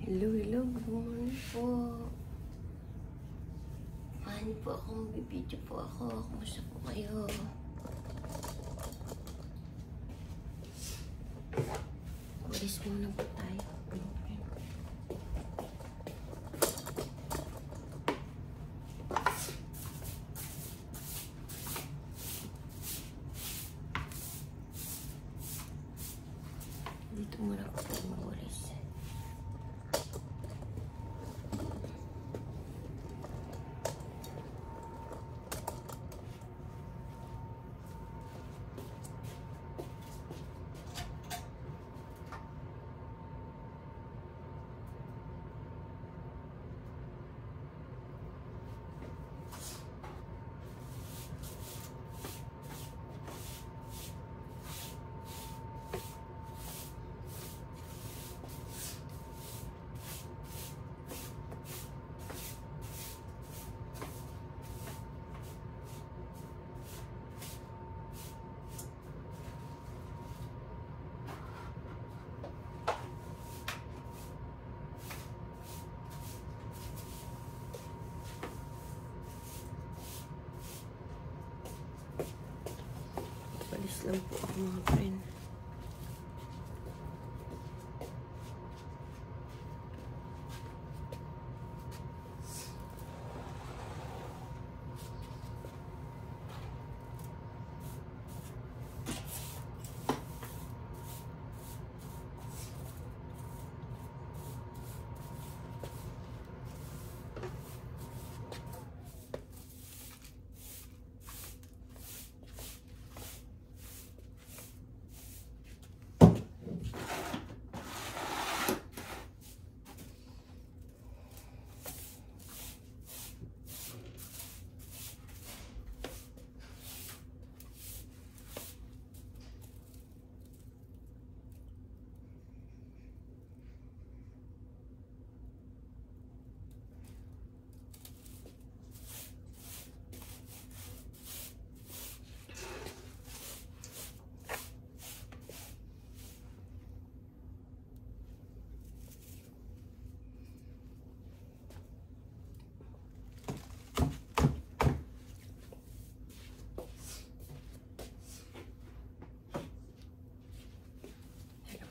Hello, hello, good morning po. Paano po ako, magbibideo po ako. Kumusta po kayo? Walis muna po tayo. Dito muna po tayo magwalis. Walis lang po ako mga friend.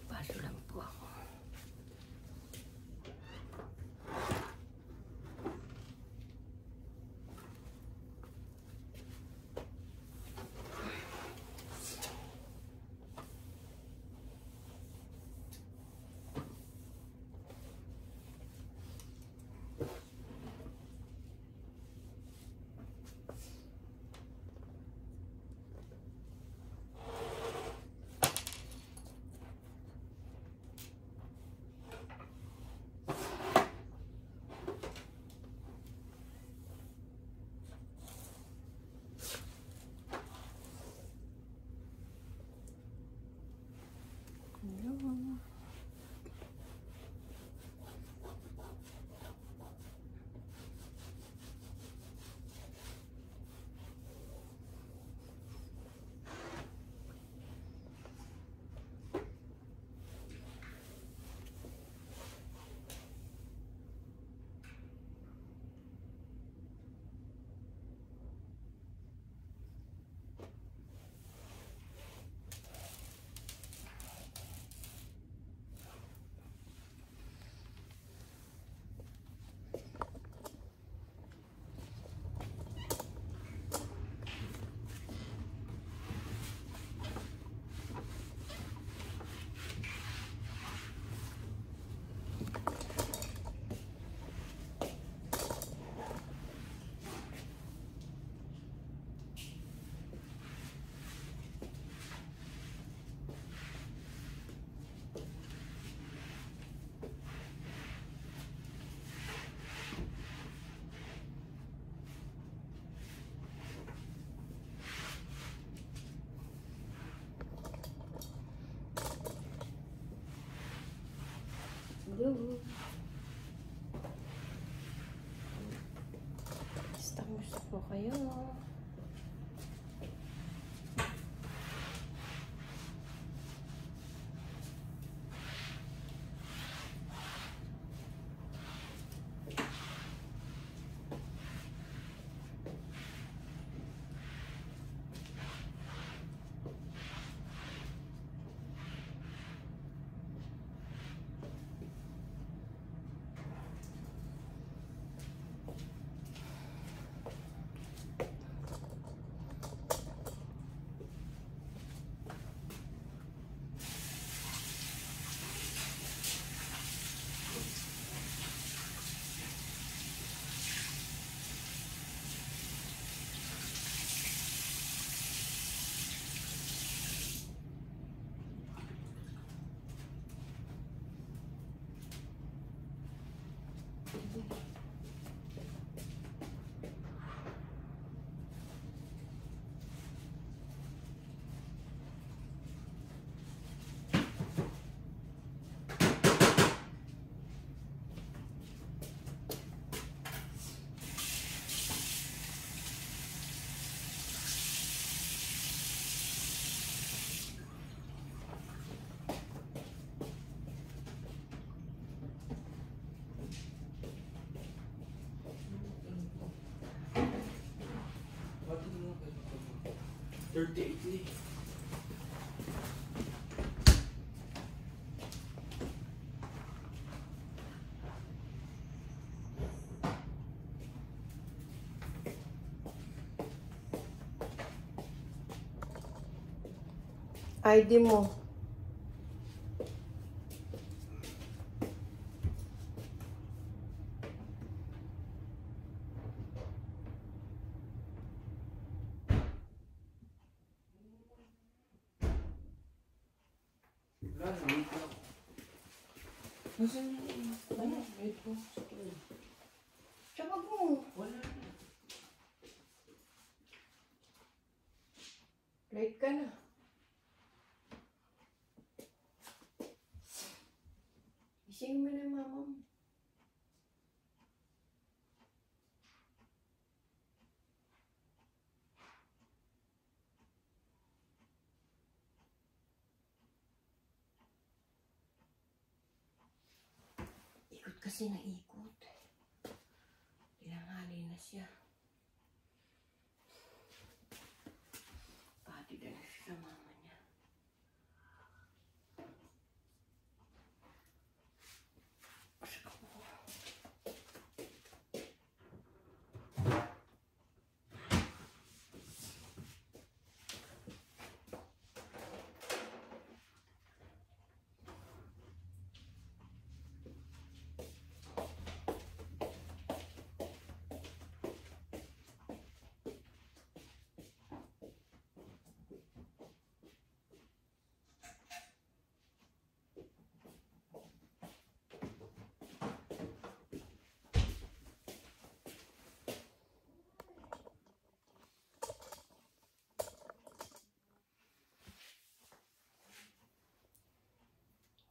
Paso lang po ako. Hello. Hello. Kamusta po kayo? 38 na eh. ID mo. Wala na, wait lang. Nasaan na eh? Ano? Wait ko. Tsaka mo. Wala na. Late ka na. Ising mo na mama mo. Ikot kasi na ikot. Tinanghali na siya. Pati na siya sa mama niya.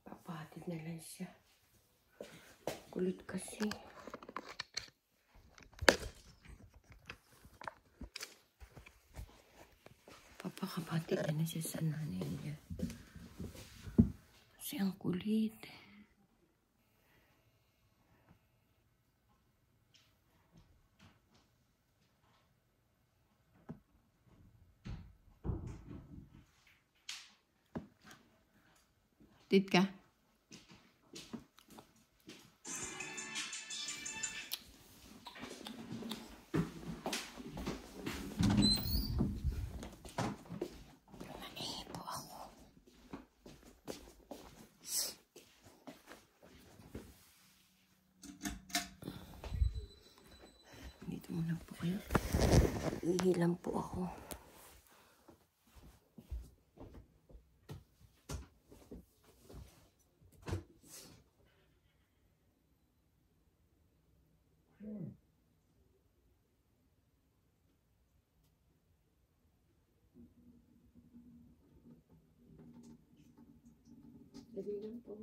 Papatid na lang siya. Kulit kasi. Papakapatid na siya sa nanay niya. Kasi ang kulit. Tit ka? Manipo ako. Dito muna po kayo. Ihilam po ako. Dali lang po.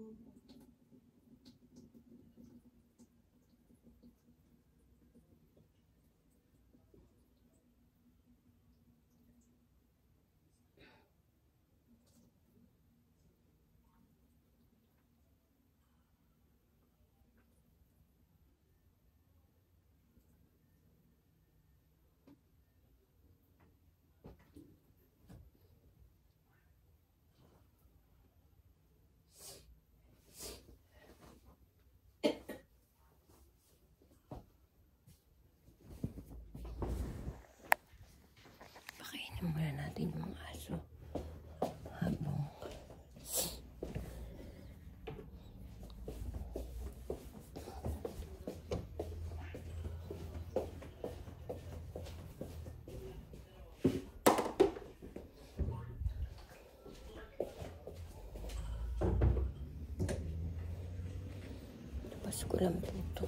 Pakainin muna natin yung aso. Habang tapos ko lang po ito.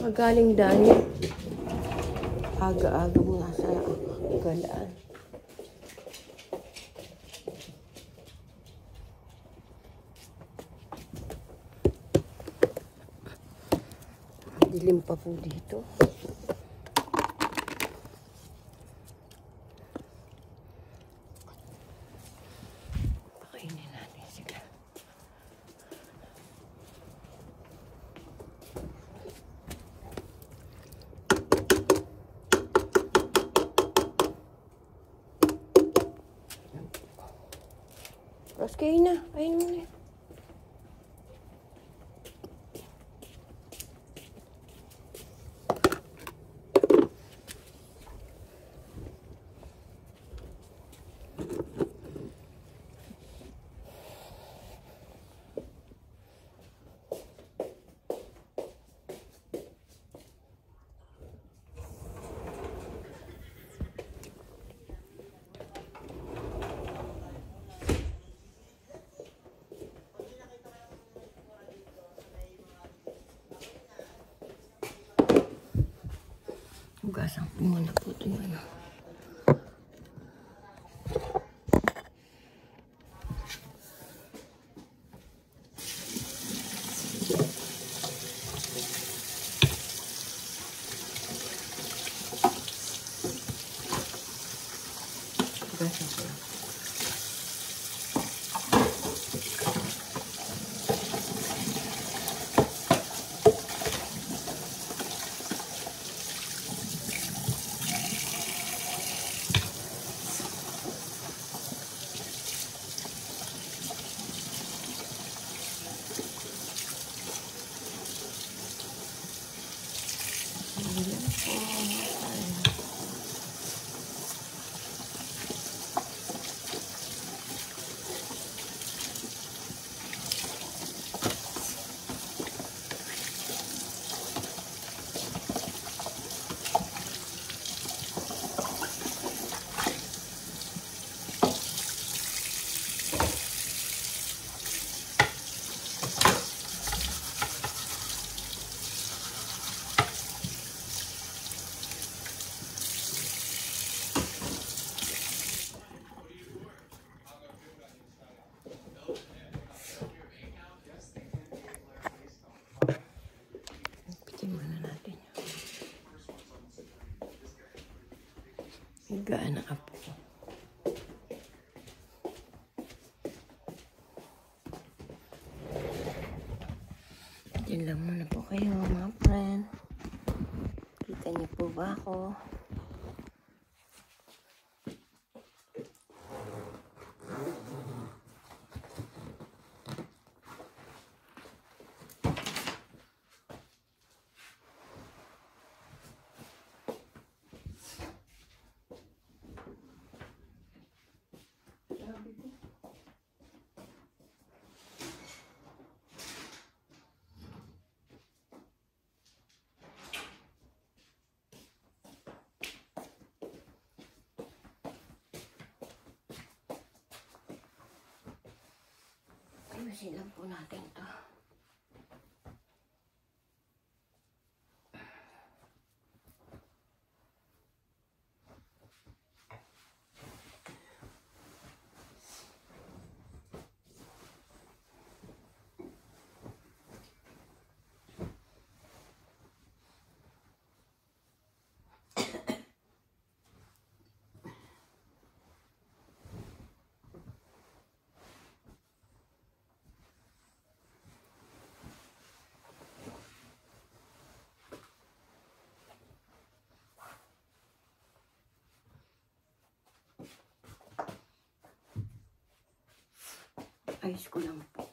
Magaling dahil aga-aga mo nasa galaan. Dilim pa po dito. Pakainin natin sila. Ros, kain na. Kain mo na. Hugasan ko muna po ito yun. Hugasan ko lang. Higaan ang apo ko. Diyan lang muna po kayo mga friend. Kita niyo po ba ako? Ayusin lang po natin to. Ayos ko lang po.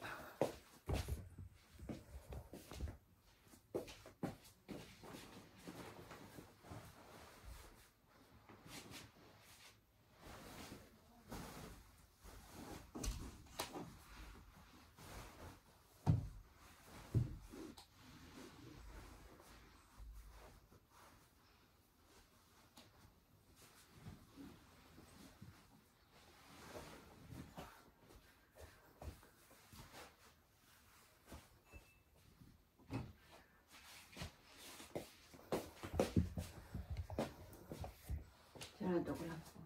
Dadok lang po.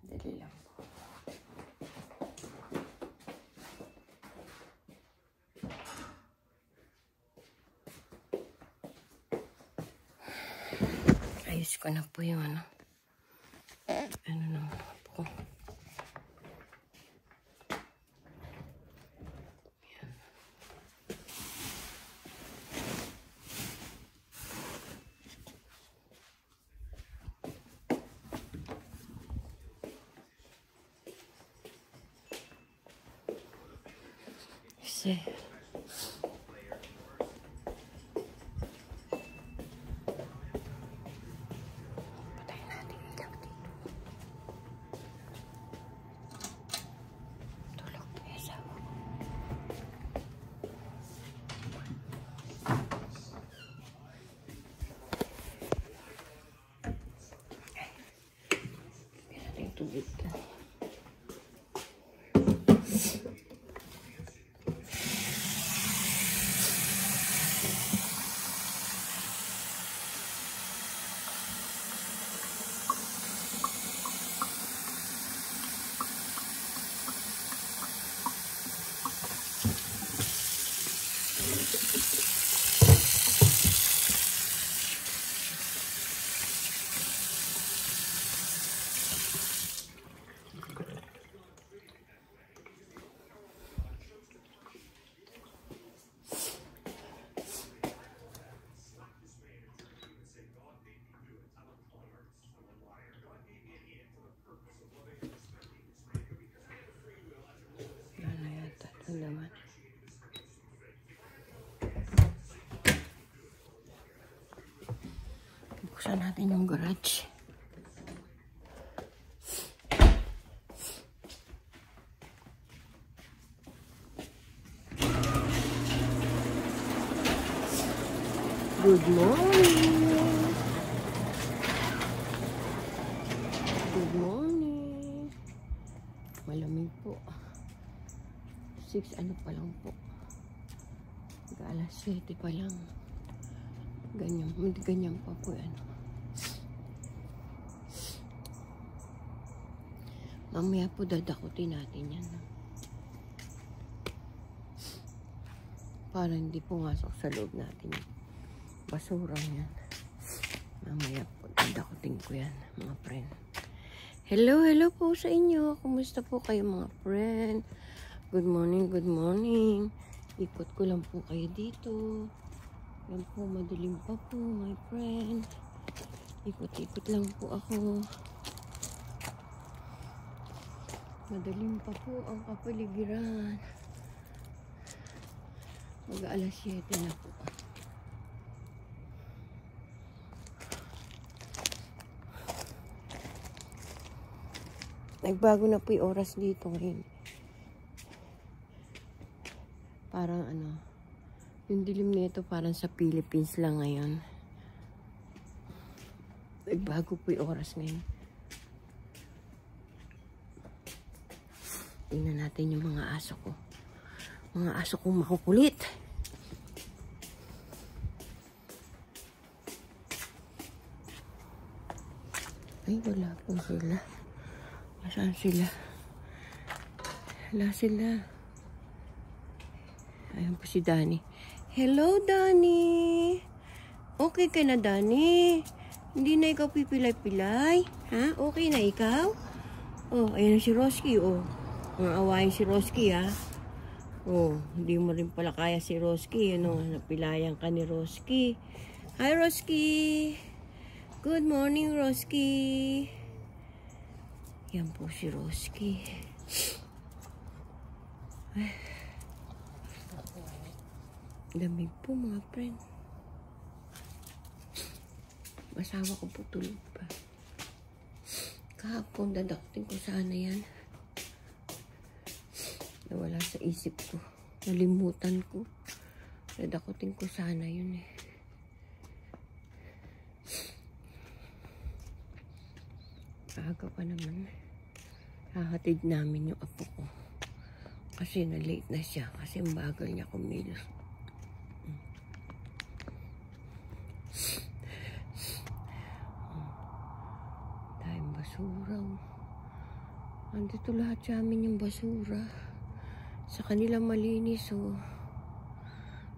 Dali lang po. Ayos ko na po yung ano naman po. Kasi patayin natin ilaw dito. Tulog na yung asawa ko. Kaya natin yung tubig ka. Wala yata ang laman. Buksan natin yung garage. Good morning! Good morning! Malamig po. 6 ano pa lang po. Alas 7 pa lang. Ganyan pa po yan. Mamaya po dadakutin natin yan. Para hindi pumasok sa loob natin yung basurang yan. Mamaya po dadakutin ko yan, mga friend. Hello po sa inyo. Kumusta po kayo, mga friend? Good morning. Ikot ko lang po kayo dito. Yan po, madilim pa po, my friend. Ikot-ikot lang po ako. Madilim pa po ang kapaligiran. Mag-alas 7 na po. Nagbago na po yung oras dito ngayon. Parang ano, yung dilim nito parang sa Philippines lang ngayon. Nagbago po yung oras ngayon. Tingnan natin yung mga aso ko. Mga aso kong makukulit. Ay, wala po sila. Saan sila? Wala sila. Ayan po si Danny. Hello, Danny! Okay ka na, Danny? Hindi na ikaw pipilay-pilay? Ha? Okay na ikaw? Oh, ayan si Roski, oh. Awayin si Roski, ha? Oh, hindi mo rin pala kaya si Roski, ano? Napilayan ka ni Roski. Hi, Roski! Good morning, Roski! Yan po si Roski. Ay. Lamig po, mga friend. Asawa ko po tulog pa. Kahapon, dadakutin ko sana yan. Nawala sa isip ko. Nalimutan ko. Dadakutin ko sana yun eh. Maaga pa naman. Hahatid namin yung apo ko. Kasi na-late na siya. Kasi ang bagal niya kumilos. Tayong basura. Andito lahat sa amin yung basura. Sa kanila malinis, oh.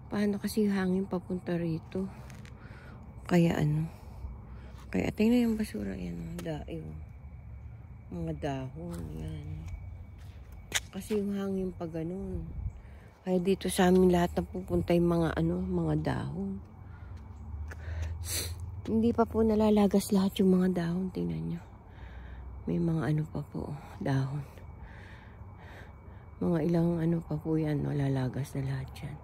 Paano kasi hangin papunta rito? Kaya ano? Kaya tingnan yung basura yan, dayo. Mga dahon, yan. Kasi yung hangin pa ganun. Kaya dito sa amin lahat na pupunta yung mga ano, mga dahon. Hindi pa po nalalagas lahat yung mga dahon, tingnan nyo. May mga ano pa po, dahon. Mga ilang ano pa po yan, nalalagas na lahat yan.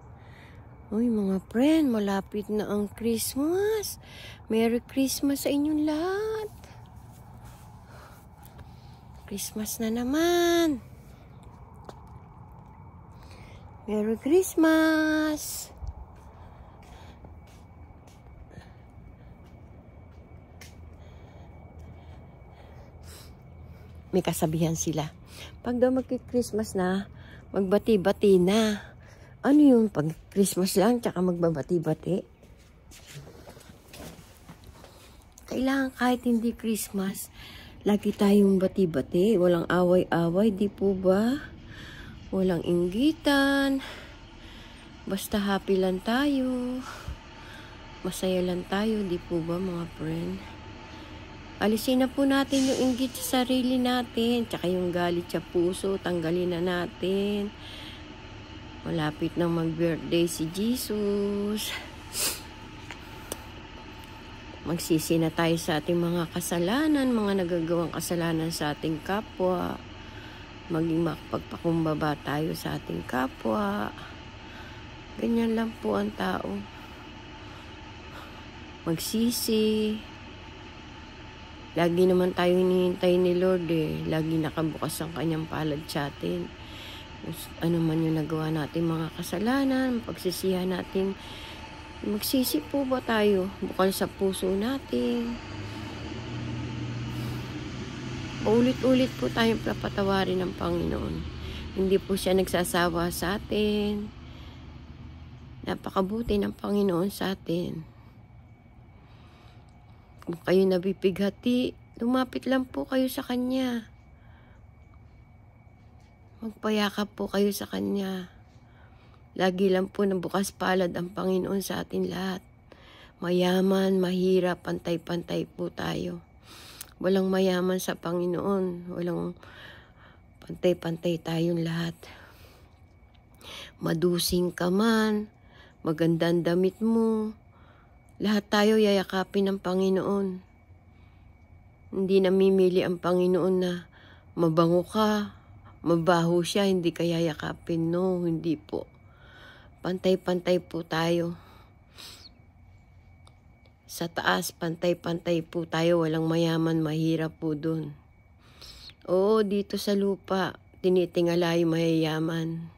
Uy, mga friend, malapit na ang Christmas. Merry Christmas sa inyong lahat. Christmas na naman. Merry Christmas. May kasabihan sila. Pag daw magki-Christmas na, magbati-bati na. Ano yung pag Christmas lang, tsaka magbabati-bati? Kailangan kahit hindi Christmas, lagi tayong bati-bati. Walang away-away, di po ba? Walang inggitan. Basta happy lang tayo. Masaya lang tayo, di po ba mga friend? Alisin na po natin yung inggit sa sarili natin, tsaka yung galit sa puso, tanggalin na natin. Malapit na mag-birthday si Jesus. Magsisi na tayo sa ating mga kasalanan, mga nagagawang kasalanan sa ating kapwa. Maging makapagpakumbaba tayo sa ating kapwa. Ganyan lang po ang tao. Magsisi. Lagi naman tayo hinihintay ni Lord eh. Lagi nakabukas ang kanyang palad sa atin. Ano man yung nagawa natin mga kasalanan, pagsisihan natin, magsisi po ba tayo? Bukal sa puso natin. Ulit-ulit po tayong papatawarin ng Panginoon. Hindi po siya nagsasawa sa atin. Napakabuti ng Panginoon sa atin. Kung kayo nabipighati, lumapit lang po kayo sa Kanya. Magpayakap po kayo sa Kanya. Lagi lang po na bukas palad ang Panginoon sa atin lahat. Mayaman, mahirap, pantay-pantay po tayo. Walang mayaman sa Panginoon. Walang pantay-pantay tayong lahat. Madusing ka man, magandang damit mo, lahat tayo yayakapin ng Panginoon. Hindi namimili ang Panginoon na mabango ka, mabaho siya, hindi ka yayakapin. No, hindi po. Pantay-pantay po tayo. Sa taas, pantay-pantay po tayo. Walang mayaman, mahirap po dun. Oo, dito sa lupa, tinitingala yung mayayaman.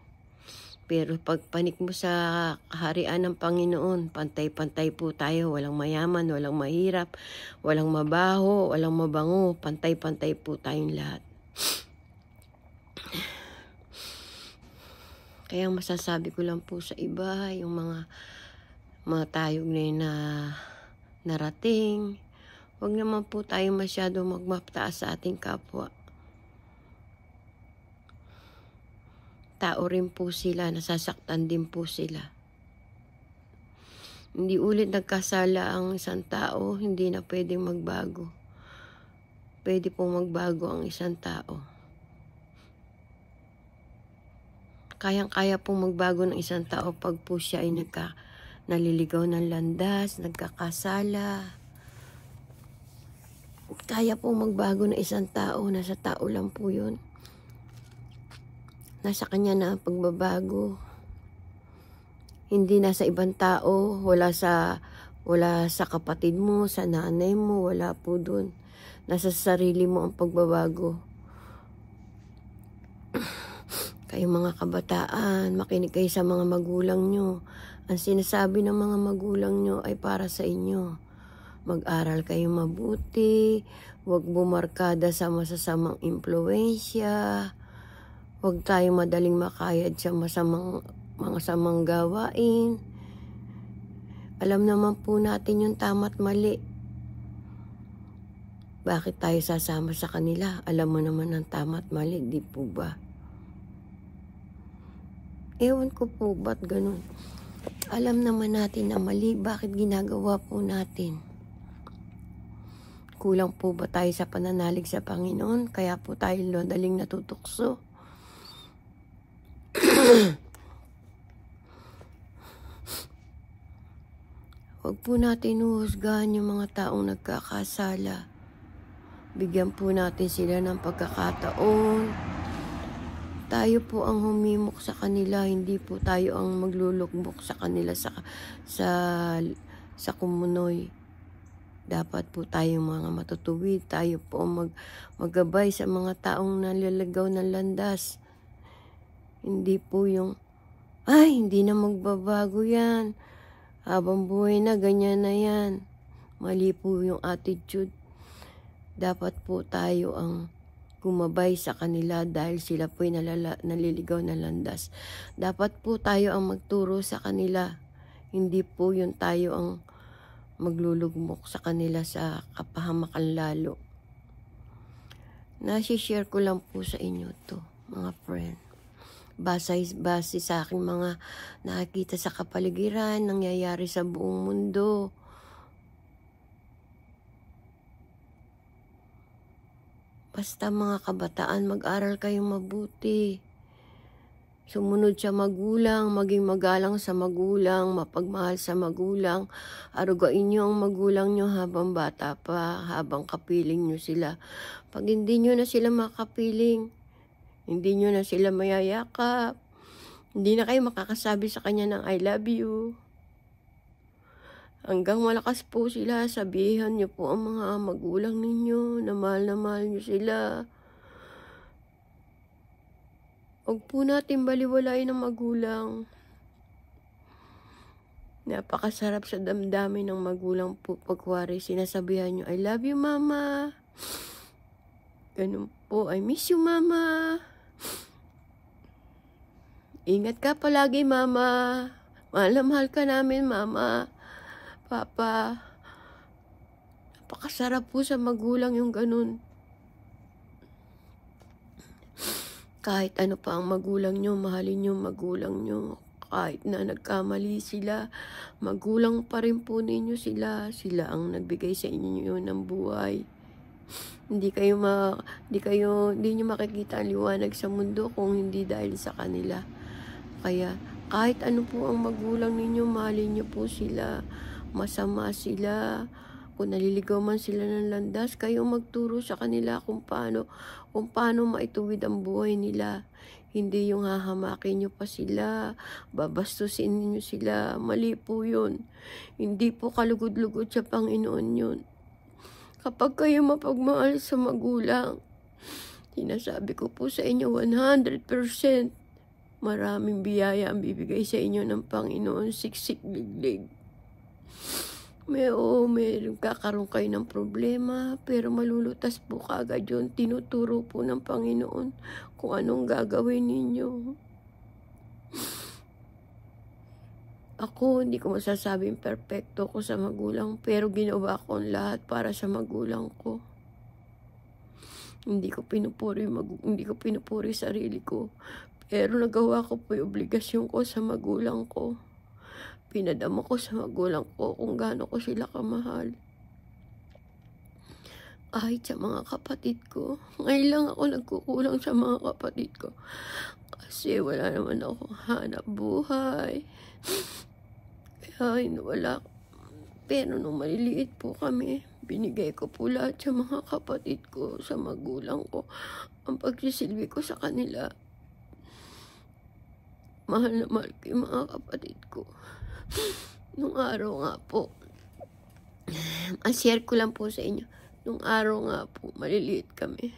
Pero pag panik mo sa kaharian ng Panginoon, pantay-pantay po tayo. Walang mayaman, walang mahirap, walang mabaho, walang mabango. Pantay-pantay po tayong lahat. Kaya masasabi ko lang po sa iba, yung mga tayog na narating, huwag naman po tayo masyado magmaptaas sa ating kapwa. Tao rin po sila, nasasaktan din po sila. Hindi ulit nagkasala ang isang tao, hindi na pwedeng magbago. Pwede pong magbago ang isang tao. Kayang-kaya pong magbago ng isang tao pag po siya ay naliligaw ng landas, nagkakasala. Kaya pong magbago ng isang tao, nasa tao lang po yun. Nasa kanya na ang pagbabago. Hindi nasa ibang tao, wala sa kapatid mo, sa nanay mo, wala po dun. Nasa sarili mo ang pagbabago. Kayo mga kabataan, makinig kayo sa mga magulang nyo. Ang sinasabi ng mga magulang nyo ay para sa inyo. Mag-aral kayo mabuti, Huwag bumarkada sa masasamang impluensya. Huwag tayo madaling makayad sa mga samang gawain. Alam naman po natin yung tama't mali. Bakit tayo sasama sa kanila? Alam mo naman ang tama't mali, di po ba? Ewan ko po ba't ganun. Alam naman natin na mali, bakit ginagawa po natin? Kulang po ba tayo sa pananalig sa Panginoon? Kaya po tayo madaling natutukso. Huwag po natin uhusgahan yung mga taong nagkakasala. Bigyan po natin sila ng pagkakataon. Tayo po ang humimok sa kanila, hindi po tayo ang maglulukbok sa kanila sa kumunoy. Dapat po tayong mga matutuwid, tayo po ang maggabay sa mga taong nalalagaw ng landas. Hindi po yung, ay, hindi na magbabago yan. Habang buhay na, ganyan na yan. Mali po yung attitude. Dapat po tayo ang gumabay sa kanila dahil sila po'y naliligaw na landas. Dapat po tayo ang magturo sa kanila. Hindi po yung tayo ang maglulugmok sa kanila sa kapahamakan lalo. Nasi-share ko lang po sa inyo to, mga friend. Base sa aking mga nakikita sa kapaligiran, nangyayari sa buong mundo. Basta mga kabataan, mag-aral kayong mabuti. Sumunod sa magulang, maging magalang sa magulang, mapagmahal sa magulang. Arugain nyo ang magulang nyo habang bata pa, habang kapiling nyo sila. Pag hindi nyo na sila makapiling, hindi nyo na sila mayayakap, hindi na kayo makakasabi sa kanya ng I love you. Hanggang malakas po sila, sabihan nyo po ang mga magulang ninyo na mahal nyo sila. Huwag po natin baliwalain ang magulang. Napakasarap sa damdamin ng magulang po pagwari sinasabihan nyo, I love you, mama. Ganun po, I miss you, mama. Ingat ka palagi, mama. Mahal na mahal ka namin, mama. Papa. Napakasarap po sa magulang yung ganun. Kahit ano pa ang magulang nyo, mahalin yung magulang nyo. Kahit na nagkamali sila, magulang pa rin po ninyo sila. Sila ang nagbigay sa inyo ng buhay. Hindi nyo makikita ang liwanag sa mundo kung hindi dahil sa kanila. Kaya kahit ano po ang magulang ninyo, mahalin nyo po sila. Masama sila. Kung naliligaw man sila ng landas, kayo magturo sa kanila kung paano maituwid ang buhay nila. Hindi yung hahamakin nyo pa sila, babastusin niyo sila. Mali po yun. Hindi po kalugod-lugod sa Panginoon yun. Kapag kayo mapagmahal sa magulang, sinasabi ko po sa inyo 100%, maraming biyaya ang bibigay sa inyo ng Panginoon, siksik liglig. May kakaroon kayo ng problema, pero malulutas po kagad yun. Tinuturo po ng Panginoon kung anong gagawin ninyo. Ako, hindi ko masasabing perfecto ko sa magulang, pero ginawa ko ang lahat para sa magulang ko. Hindi ko pinupuri sarili ko, pero nagawa ko po yung obligasyon ko sa magulang ko. Pinadama ko sa magulang ko kung gaano ko sila kamahal. Kahit sa mga kapatid ko. Ngayon lang ako nagkukulang sa mga kapatid ko. Kasi wala naman ako hanap buhay. Kaya wala. Pero nung maliliit po kami, binigay ko po lahat sa mga kapatid ko, sa magulang ko. Ang pagsisilbi ko sa kanila. Mahal na mahal ko yung mga kapatid ko. Nung araw nga po, share ko lang po sa inyo. Nung araw nga po, maliliit kami.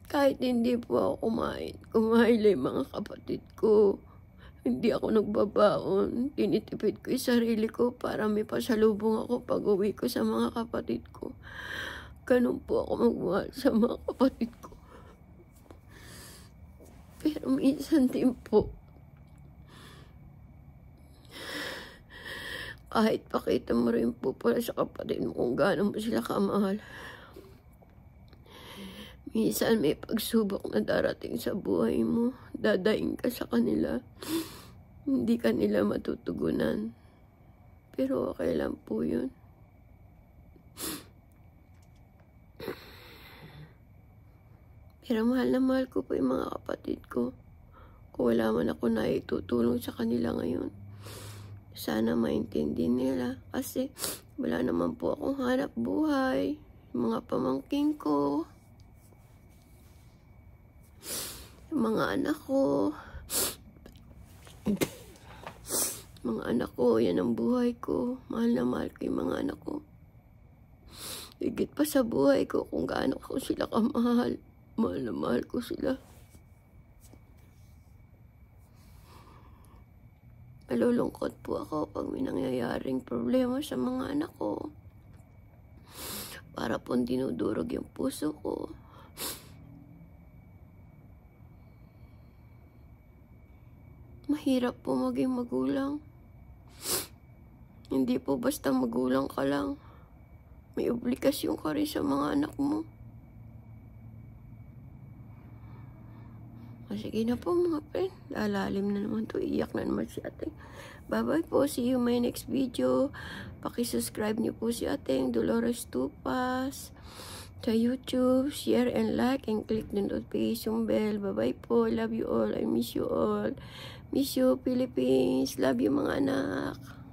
Kahit hindi po ako kumain lang yung mga kapatid ko. Hindi ako nagbabaon. Tinitipid ko yung sarili ko para may pasalubong ako pag uwi ko sa mga kapatid ko. Ganun po ako magmahal sa mga kapatid ko. Pero minsan din po, kahit pakita mo rin po pala sa kapatid mo kung gaano mo sila kamahal. Minsan may pagsubok na darating sa buhay mo, dadaing ka sa kanila. Hindi ka nila matutugunan. Pero okay lang po yun. Pero mahal na mahal ko po yung mga kapatid ko. Kung wala man ako na itutulong sa kanila ngayon, sana maintindihan nila. Kasi wala naman po akong hanap buhay. Yung mga pamangking ko, yung mga anak ko, yan ang buhay ko. Mahal na mahal ko yung mga anak ko. Higit pa sa buhay ko kung gaano ko sila kamahal. Mahal na mahal ko sila. Malulungkot po ako pag may nangyayaring problema sa mga anak ko. Para pong dinudurog yung puso ko. Mahirap po maging magulang. Hindi po basta magulang ka lang. May obligasyon ka rin sa mga anak mo. Sige na po mga friend. Lalalim na naman to. Iyak na naman si ate. Bye-bye po. See you in my next video. Paki-subscribe niyo po si ating Dolores Tupas sa YouTube. Share and like and click the notification bell. Bye-bye po. Love you all. I miss you all. Miss you, Philippines. Love you mga anak.